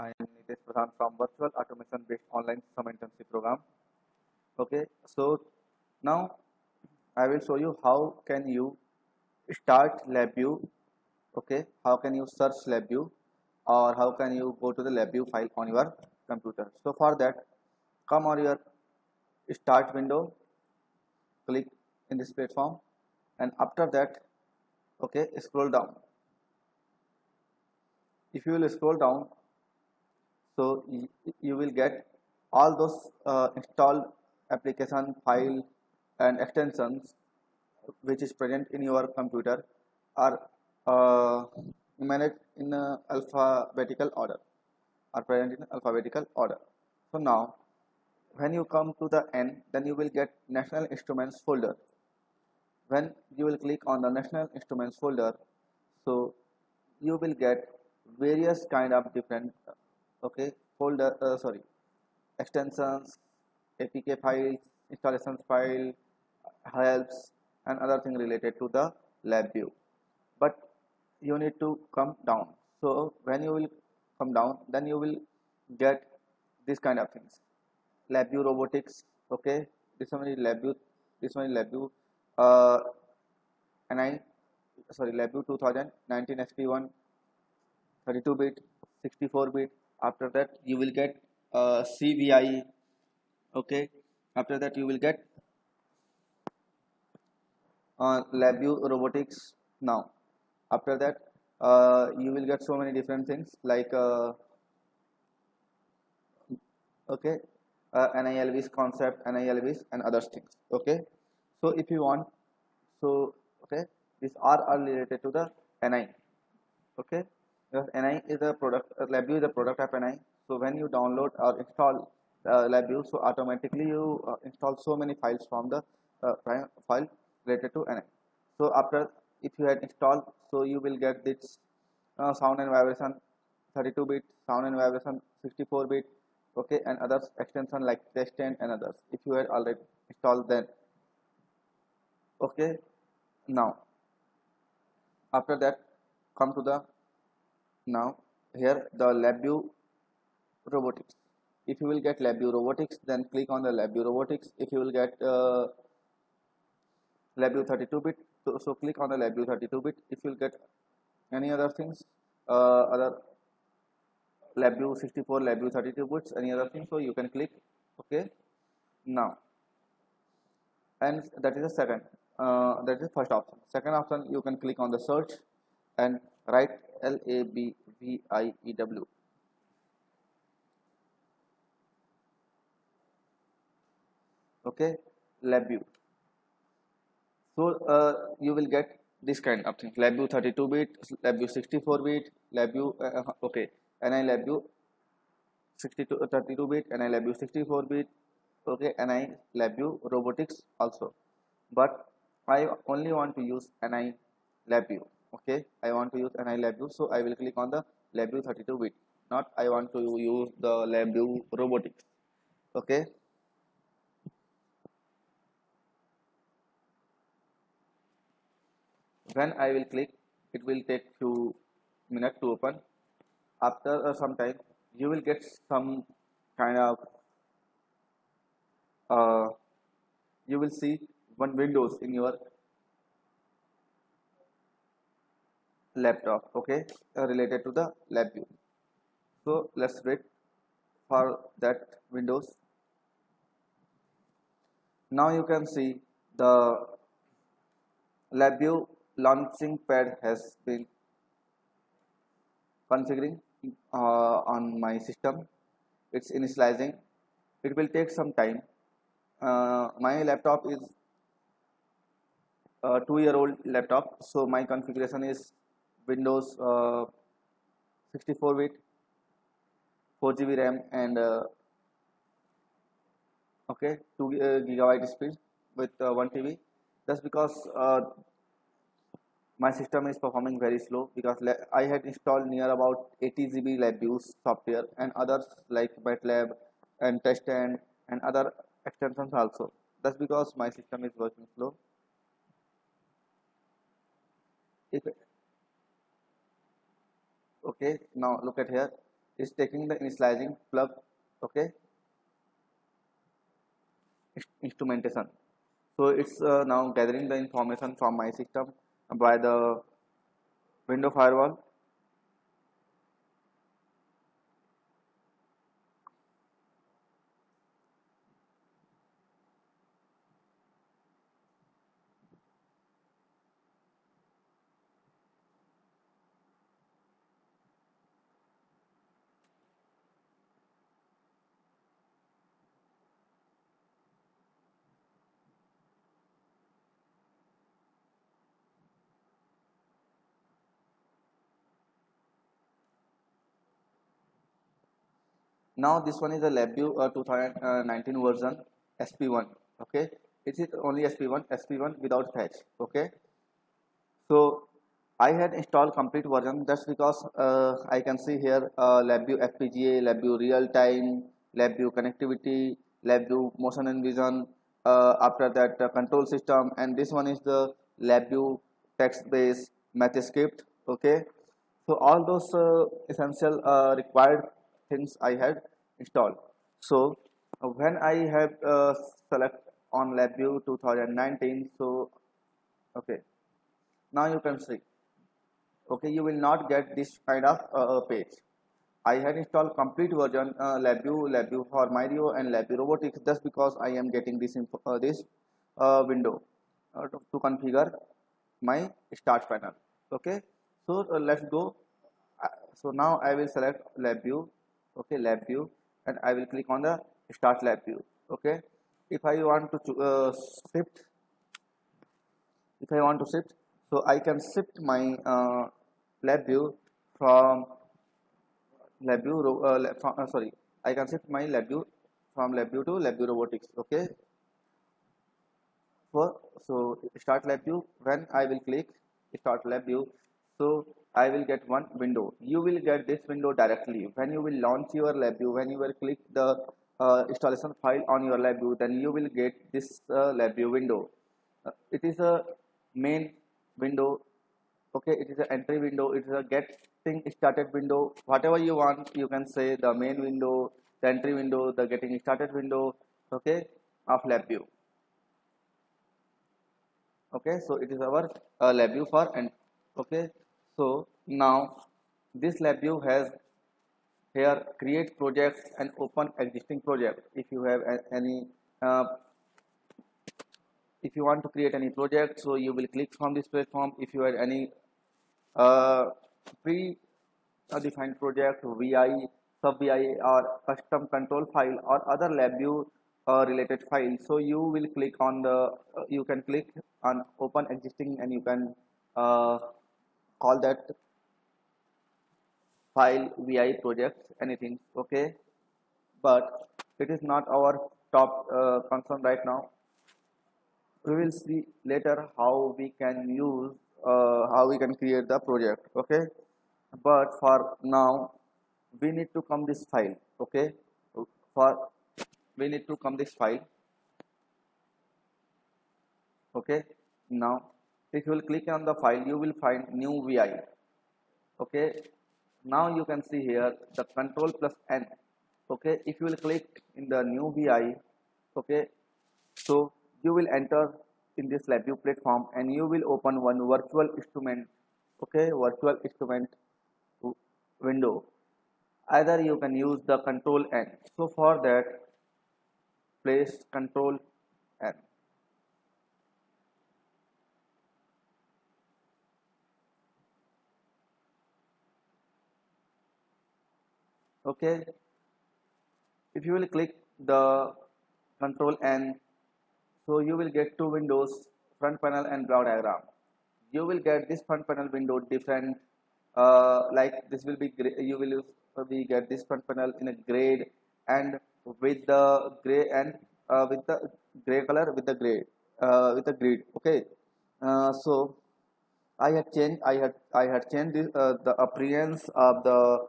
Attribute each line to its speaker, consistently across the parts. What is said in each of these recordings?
Speaker 1: I am Nitesh Pradhan from Virtual Automation Based Online Summer Internship Program. Okay, so now I will show you how can you start LabVIEW. Okay, how can you search LabVIEW or how can you go to the LabVIEW file on your computer. So for that, come on your start window, click in this platform, and after that, okay, scroll down. If you will scroll down, so you will get all those installed application file and extensions which is present in your computer are managed in alphabetical order, are present in alphabetical order. So now when you come to the end, then you will get National Instruments folder. When you will click on the National Instruments folder, so you will get various kind of different okay folder extensions, APK files, installations file, helps, and other thing related to the LabVIEW. But you need to come down. So when you will come down, then you will get this kind of things. LabVIEW robotics. Okay, this one is LabVIEW. This one is LabVIEW. LabVIEW 2019 SP1 32-bit, 64-bit. After that you will get CVI. Okay, after that you will get LabVIEW robotics. Now after that you will get so many different things like okay NILVs concept, NILVs and other things. Okay, so if you want, so okay, these are all related to the NI. Okay, because NI is a product, LabVIEW is a product of NI. So when you download or install LabVIEW, so automatically you install so many files from the file related to NI. So after, if you had installed, so you will get this sound and vibration 32-bit, sound and vibration 64-bit, okay, and others extension like TestEnd and others if you had already installed them. Okay, now after that come to the now here the LabVIEW robotics. If you will get LabVIEW robotics, then click on the LabVIEW robotics. If you will get LabVIEW 32-bit, so click on the LabVIEW 32-bit. If you will get any other things, other LabVIEW 64, LabVIEW 32 bits, any other thing, so you can click. Okay, now, and that is the second, that is the first option. Second option, you can click on the search and write LabVIEW. Okay, LabVIEW. So you will get this kind of thing: LabVIEW 32-bit, LabVIEW 64-bit, LabVIEW okay, NI LabVIEW 32-bit, NI LabVIEW 64-bit, okay, NI LabVIEW robotics also. But I only want to use NI LabVIEW. Okay, I want to use NI LabVIEW, so I will click on the LabVIEW 32-bit. Not I want to use the LabVIEW robotics. Okay. When I will click, it will take few minutes to open. After some time, you will get some kind of you will see one windows in your laptop. Okay, related to the LabVIEW. So let's wait for that windows. Now you can see the LabVIEW launching pad has been configuring on my system. It's initializing. It will take some time. My laptop is a 2-year-old laptop, so my configuration is Windows 64-bit, 4 GB RAM, and okay, 2 GB speed with 1 TB. That's because my system is performing very slow, because I had installed near about 80 GB LabVIEW software and others like MATLAB and TestEnd and other extensions also. That's because my system is working slow. Okay, now look at here. is taking the initializing plug, okay, instrumentation. So it's now gathering the information from my system by the window firewall. Now this one is a LabVIEW 2019 version SP1. Okay, it is only SP1 without fetch. Okay, so I had installed complete version just because I can see here LabVIEW FPGA, LabVIEW real time, LabVIEW connectivity, LabVIEW motion and vision. After that, control system, and this one is the LabVIEW text based Mathscript. Okay, so all those essential required things I had installed. So when I have select on LabVIEW 2019, so okay, now you can see, okay, you will not get this kind of page. I had installed complete version LabVIEW for Mario and LabVIEW Robotics just because I am getting this window to configure my start panel. Okay, so let's go. So now I will select LabVIEW, okay, LabVIEW, and I will click on the start LabVIEW. Okay, if I want to shift, if I want to shift, so I can shift my LabVIEW from sorry, I can shift my LabVIEW from LabVIEW to LabVIEW Robotics. Okay, so start LabVIEW. When I will click start LabVIEW, so I will get one window. You will get this window directly when you will launch your LabVIEW. When you will click the installation file on your LabVIEW, then you will get this LabVIEW window. It is a main window. Okay, it is an entry window. It is a getting started window. Whatever you want, you can say the main window, the entry window, the getting started window. Okay, of LabVIEW. Okay, so it is our LabVIEW for and okay, so now this LabVIEW has here create projects and open existing project. If you have any uh, if you want to create any project, so you will click from this platform. If you have any uh, pre defined project, VI, sub VI, or custom control file or other LabVIEW related file, so you will click on the you can click on open existing and you can uh, call that file VI projects anything. Okay, but it is not our top concern right now. We will see later how we can use how we can create the project. Okay, but for now we need to come this file. Okay, for we need to come this file. Okay, now if you will click on the file, you will find new VI. Okay, now you can see here the control plus N. Okay, if you will click in the new VI, okay, so you will enter in this LabVIEW platform and you will open one virtual instrument. Okay, virtual instrument window. Either you can use the control N. So for that, place control N. Okay, if you will click the control N, so you will get two windows, front panel and block diagram. You will get this front panel window different, like this will be you will be get this front panel in a grade and with the gray and with the gray color with the grid. Okay, so I had changed the appearance of the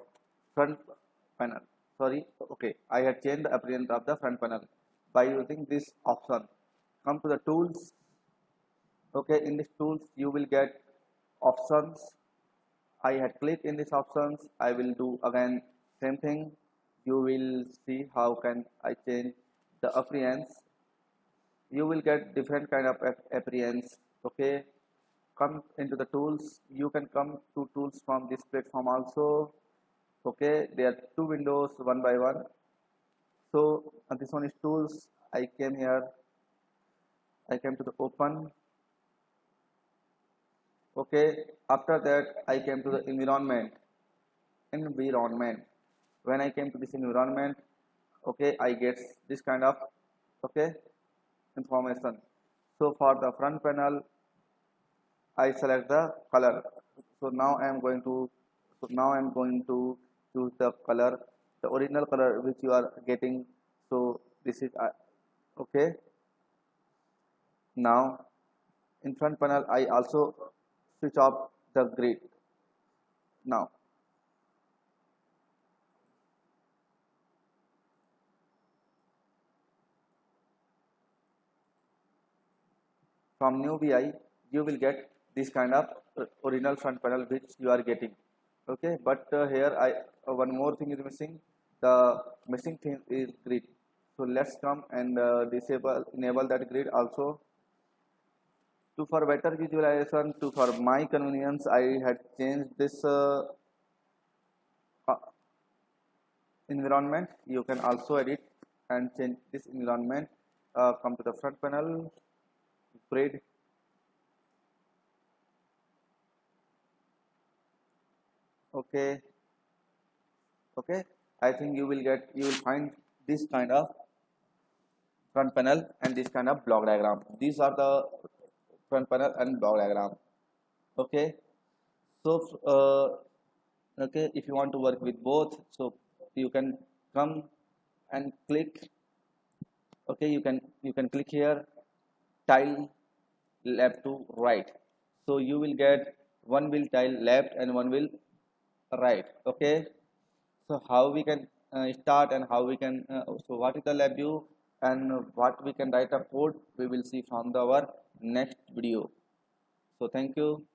Speaker 1: front panel. Sorry, okay, I had changed the appearance of the front panel by using this option. Come to the tools. Okay, in this tools you will get options. I had clicked in these options. I will do again Same thing, you will see how can I change the appearance. You will get different kind of appearance. Okay, come into the tools. You can come to tools from this platform also. Okay, there are two windows one by one. So this one is tools. I came here. I came to the open. Okay, after that I came to the environment. When I came to this environment, okay, I get this kind of, okay, information. So for the front panel, I select the color. So now I am going to, choose the color, the original color which you are getting. So this is okay. Now in front panel I also switch off the grid. Now from new vi you will get this kind of original front panel which you are getting. Okay, but here I one more thing is missing. The missing thing is grid. So let's come and enable that grid also. To for better visualization, to for my convenience, I had changed this uh, environment. You can also edit and change this environment. Come to the front panel, grid. Okay, okay, I think you will find this kind of front panel and this kind of block diagram. These are the front panel and block diagram. Okay, so okay, if you want to work with both, so you can come and click. Okay, you can click here, tile left to right. So you will get one will tile left and one will right. Okay, so how we can start and how we can so what is the lab view and what we can write a code, we will see from our next video. So thank you.